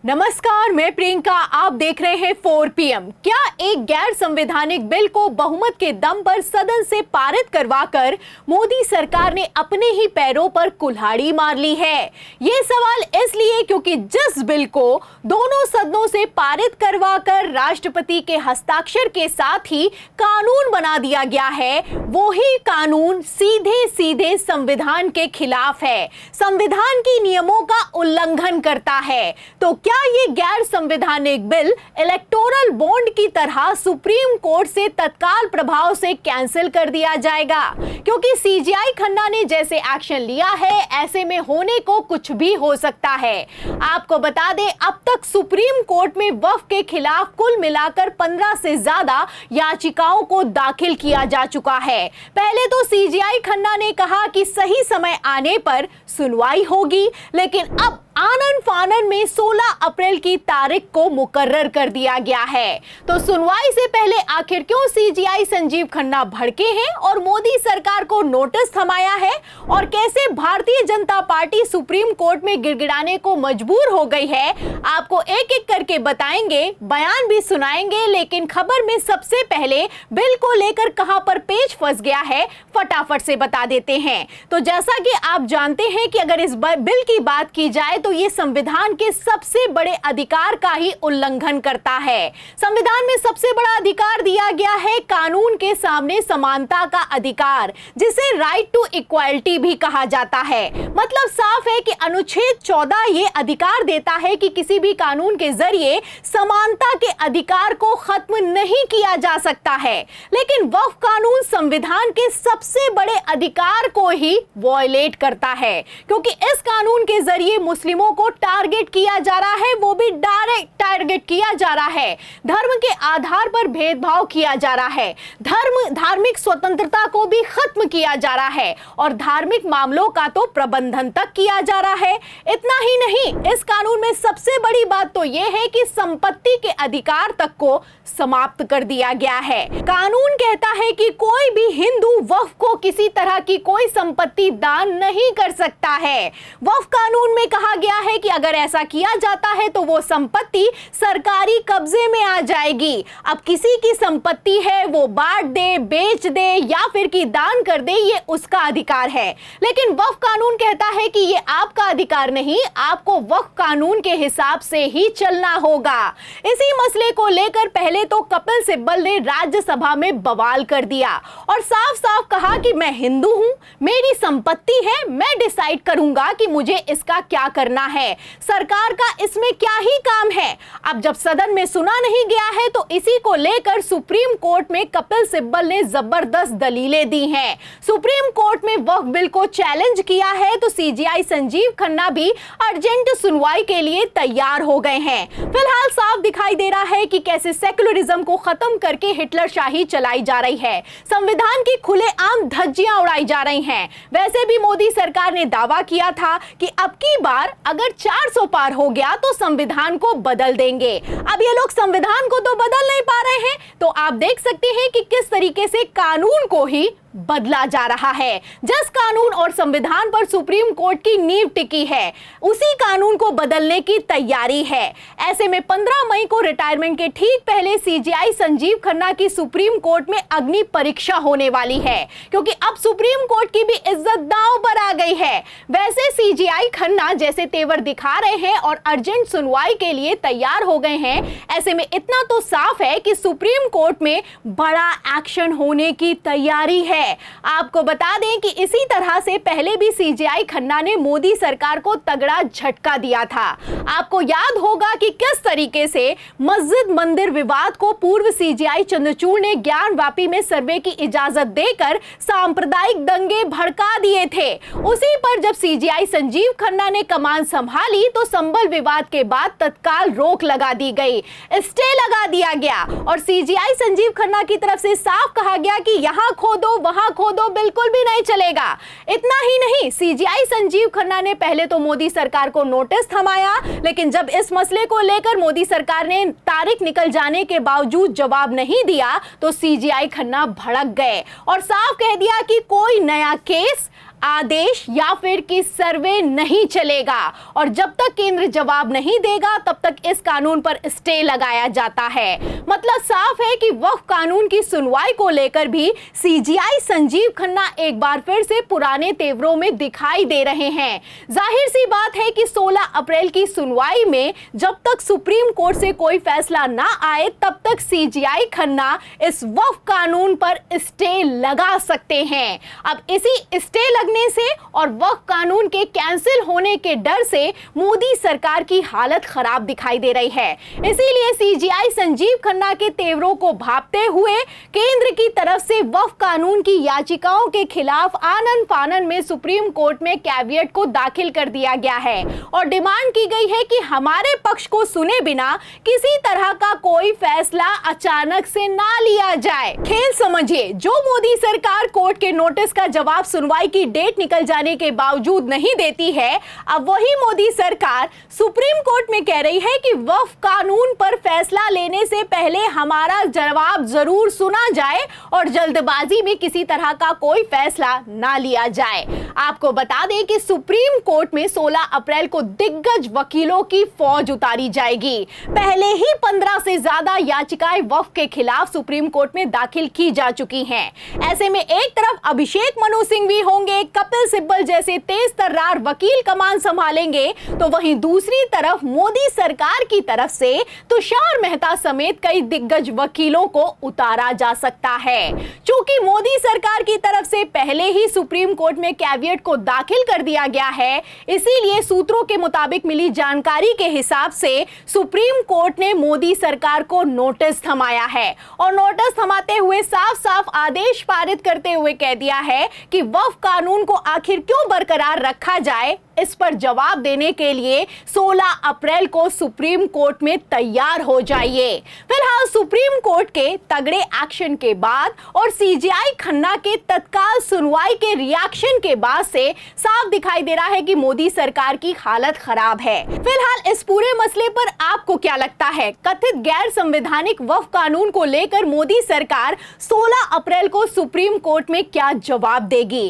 नमस्कार, मैं प्रियंका। आप देख रहे हैं 4 PM। क्या एक गैर संवैधानिक बिल को बहुमत के दम पर सदन से पारित करवाकर मोदी सरकार ने अपने ही पैरों पर कुल्हाड़ी मार ली है? ये सवाल इसलिए क्योंकि जिस बिल को दोनों सदनों से पारित करवाकर राष्ट्रपति के हस्ताक्षर के साथ ही कानून बना दिया गया है, वो ही कानून सीधे सीधे संविधान के खिलाफ है, संविधान की नियमों का उल्लंघन करता है। तो क्या ये गैर संवैधानिक बिल इलेक्टोरल बॉन्ड की तरह सुप्रीम कोर्ट से तत्काल प्रभाव से कैंसिल कर दिया जाएगा? क्योंकि सीजेआई खन्ना ने जैसे एक्शन लिया है, ऐसे में होने को कुछ भी हो सकता है। आपको बता दें, अब तक सुप्रीम कोर्ट में वक्फ के खिलाफ कुल मिलाकर 15 से ज्यादा याचिकाओं को दाखिल किया जा चुका है। पहले तो सीजेआई खन्ना ने कहा कि सही समय आने पर सुनवाई होगी, लेकिन अब आनन फानन में 16 अप्रैल की तारीख को मुकर्रर कर दिया गया है। तो सुनवाई से पहले आखिर क्यों सीजेआई संजीव खन्ना भड़के हैं और मोदी सरकार को नोटिस थमाया है, और कैसे Bharatiya Janata party supreme court में गिड़गिड़ाने को मजबूर हो गई है, आपको एक एक करके बताएंगे, बयान भी सुनाएंगे। लेकिन खबर में सबसे पहले बिल को लेकर कहां पर पेच फंस गया है, फटाफट से बता देते हैं। तो जैसा कि आप जानते हैं कि अगर इस बिल की बात की जाए तो ये संविधान के सबसे बड़े अधिकार का ही उल्लंघन करता है। संविधान में सबसे बड़ा अधिकार दिया गया है कानून के सामने समानता का अधिकार, जिसे राइट टू इक्वालिटी भी कहा जाता है। मतलब साफ है कि अनुच्छेद 14 ये अधिकार देता है कि किसी भी कानून के जरिए समानता के अधिकार को खत्म नहीं किया जा सकता है। लेकिन वक्फ कानून संविधान के सबसे बड़े अधिकार को ही वॉयलेट करता है, क्योंकि इस कानून के जरिए मुस्लिमों को टारगेट किया जा रहा है, वो भी डायरेक्ट टारगेट किया जा रहा है। धर्म के आधार पर भेदभाव किया जा रहा है, धार्मिक स्वतंत्रता को भी खत्म किया जा रहा है, और धार्मिक मामलों का तो प्रबंधन तक किया जा रहा है। इतना ही नहीं, इस कानून में सबसे बड़ी बात तो यह है कि संपत्ति के अधिकार तक को समाप्त कर दिया गया है। कानून कहता है कि कोई भी हिंदू वक्फ को किसी तरह की कोई संपत्ति दान नहीं कर सकता है। वक्फ कानून में कहा गया है कि अगर ऐसा किया जाता है तो वो संपत्ति सरकारी कब्जे में आ जाएगी। अब किसी की संपत्ति है, वो बांट दे, बेच दे या फिर कि दान कर दे, ये उसका अधिकार है। लेकिन वक्फ कानून कहता है कि ये आपका अधिकार नहीं, आपको वक्फ कानून के हिसाब से ही चलना होगा। इसी मसले को लेकर पहले तो कपिल सिब्बल ने राज्यसभा में बवाल कर दिया और साफ साफ कहा कि मैं हिंदू हूं, मेरी संपत्ति है, मैं डिसाइड करूंगा कि मुझे इसका क्या करना है, सरकार का इसमें क्या ही काम है। अब जब सदन में सुना नहीं गया है तो इसी को लेकर सुप्रीम कोर्ट में कपिल सिब्बल ने जबरदस्त दलीलें दी हैं। सुप्रीम कोर्ट में वक्फ बिल को चैलेंज किया है तो सीजेआई संजीव खन्ना भी अर्जेंट सुनवाई के लिए तैयार हो गए हैं। फिलहाल साफ दिखाई दे रहा है कि कैसे सेकुलरिज्म को खत्म करके हिटलर शाही चलाई जा रही है, संविधान की खुलेआम धज्जियां उड़ाई जा रही हैं। वैसे भी मोदी सरकार ने दावा किया था कि अब की बार अगर 400 पार हो गया तो संविधान को बदल देंगे। अब ये लोग संविधान को तो बदल नहीं पा रहे हैं, तो आप देख सकते हैं कि किस तरीके से कानून को ही बदला जा रहा है। जिस कानून और संविधान पर सुप्रीम कोर्ट की नींव टिकी है, उसी कानून को बदलने की तैयारी है। ऐसे में 15 मई को रिटायरमेंट के ठीक पहले सीजेआई संजीव खन्ना की सुप्रीम कोर्ट में अग्नि परीक्षा होने वाली है, क्योंकि अब सुप्रीम कोर्ट की भी इज्जत दांव पर आ गई है। वैसे सीजेआई खन्ना जैसे तेवर दिखा रहे हैं और अर्जेंट सुनवाई के लिए तैयार हो गए हैं, ऐसे में इतना तो साफ है कि सुप्रीम कोर्ट में बड़ा एक्शन होने की तैयारी है। आपको बता दें कि इसी तरह से पहले भी सीजेआई खन्ना ने मोदी सरकार को तगड़ा झटका दिया था। आपको याद होगा कि किस तरीके से मस्जिद मंदिर विवाद को पूर्व सीजेआई चंद्रचूड़ ने ज्ञानवापी में सर्वे की इजाजत देकर सांप्रदायिक दंगे भड़का दिए थे। उसी पर जब सीजेआई संजीव खन्ना ने कमान संभाली तो संबल विवाद के बाद तत्काल रोक लगा दी गई, स्टे लगा दिया गया, और सीजेआई संजीव खन्ना की तरफ से साफ कहा गया कि यहां खोदो वहां खोदो बिल्कुल भी नहीं चलेगा। इतना ही नहीं, सीजेआई संजीव खन्ना ने पहले तो मोदी सरकार को नोटिस थमाया, लेकिन जब इस मसले को लेकर मोदी सरकार ने तारीख निकल जाने के बावजूद जवाब नहीं दिया तो सीजेआई खन्ना भड़क गए और साफ कह दिया कि कोई नया केस आदेश या फिर कि सर्वे नहीं चलेगा और जब तक केंद्र जवाब नहीं देगा तब तक इस कानून पर स्टे लगाया जाता है। मतलब साफ है कि वक्फ कानून की सुनवाई को लेकर भी सीजीआई संजीव खन्ना एक बार फिर से पुराने तेवरों में दिखाई दे रहे हैं। जाहिर सी बात है कि 16 अप्रैल की सुनवाई में जब तक सुप्रीम कोर्ट से कोई फैसला ना आए तब तक सीजीआई खन्ना इस वक्फ कानून पर स्टे लगा सकते हैं। अब इसी स्टे लगने से और वक्फ कानून के कैंसिल होने के डर से मोदी सरकार की हालत खराब दिखाई दे रही है। इसीलिए सीजीआई संजीव खन्ना के तेवरों को भांपते हुए केंद्र की तरफ से वक्फ कानून की याचिकाओं के खिलाफ आनन फानन में सुप्रीम कोर्ट में कैविएट को दाखिल कर दिया गया है और डिमांड की गई है कि हमारे पक्ष को सुने बिना किसी तरह का कोई फैसला अचानक से ना लिया जाए। खेल समझिए, जो मोदी सरकार कोर्ट के नोटिस का जवाब सुनवाई की डेट निकल जाने के बावजूद नहीं देती है, अब वही मोदी सरकार सुप्रीम कोर्ट में कह रही है कि वक्फ कानून पर फैसला लेने से पहले हमारा जवाब जरूर सुना जाए और जल्दबाजी में किसी तरह का कोई फैसला ना लिया जाए। आपको बता दें कि सुप्रीम कोर्ट में 16 अप्रैल को दिग्गज वकीलों की फौज उतारी जाएगी। पहले ही 15 से ज्यादा याचिकाएं वक्फ के खिलाफ सुप्रीम कोर्ट में दाखिल की जा चुकी हैं। ऐसे में एक तरफ अभिषेक मनु सिंह भी होंगे, कपिल सिब्बल जैसे तेज तर्रार वकील कमान संभालेंगे, तो वहीं दूसरी तरफ मोदी सरकार की तरफ से तुषार मेहता समेत कई दिग्गज वकीलों को उतारा जा सकता है। चूंकि मोदी सरकार की तरफ से पहले ही सुप्रीम कोर्ट में कैविएट को दाखिल कर दिया गया है, इसीलिए सूत्रों के मुताबिक मिली जानकारी के हिसाब से सुप्रीम कोर्ट ने मोदी सरकार को नोटिस थमाया है और नोटिस थमाते हुए साफ साफ आदेश पारित करते हुए कह दिया है कि वक्फ कानून को आखिर क्यों बरकरार रखा जाए, इस पर जवाब देने के लिए 16 अप्रैल को सुप्रीम कोर्ट में तैयार हो जाइए। फिलहाल सुप्रीम कोर्ट के तगड़े एक्शन के बाद और सीजीआई खन्ना के तत्काल सुनवाई के रिएक्शन के बाद से साफ दिखाई दे रहा है कि मोदी सरकार की हालत खराब है। फिलहाल इस पूरे मसले पर आपको क्या लगता है? कथित गैर संवैधानिक वक्फ कानून को लेकर मोदी सरकार 16 अप्रैल को सुप्रीम कोर्ट में क्या जवाब देगी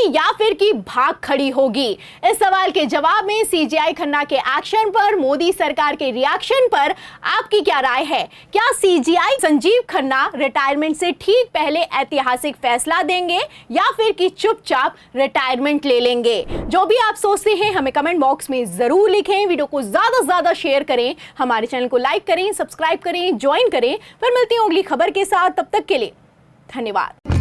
या फिर कि भाग खड़ी होगी? इस सवाल के जवाब में सीजीआई खन्ना के एक्शन पर, मोदी सरकार के रिएक्शन पर आपकी क्या राय है? क्या सीजीआई संजीव खन्ना रिटायरमेंट से ठीक पहले ऐतिहासिक फैसला देंगे या फिर कि चुपचाप रिटायरमेंट ले लेंगे? जो भी आप सोचते हैं हमें कमेंट बॉक्स में जरूर लिखें। वीडियो को ज्यादा से ज्यादा शेयर करें, हमारे चैनल को लाइक करें, सब्सक्राइब करें, ज्वाइन करें। फिर मिलती हूं अगली खबर के साथ, तब तक के लिए धन्यवाद।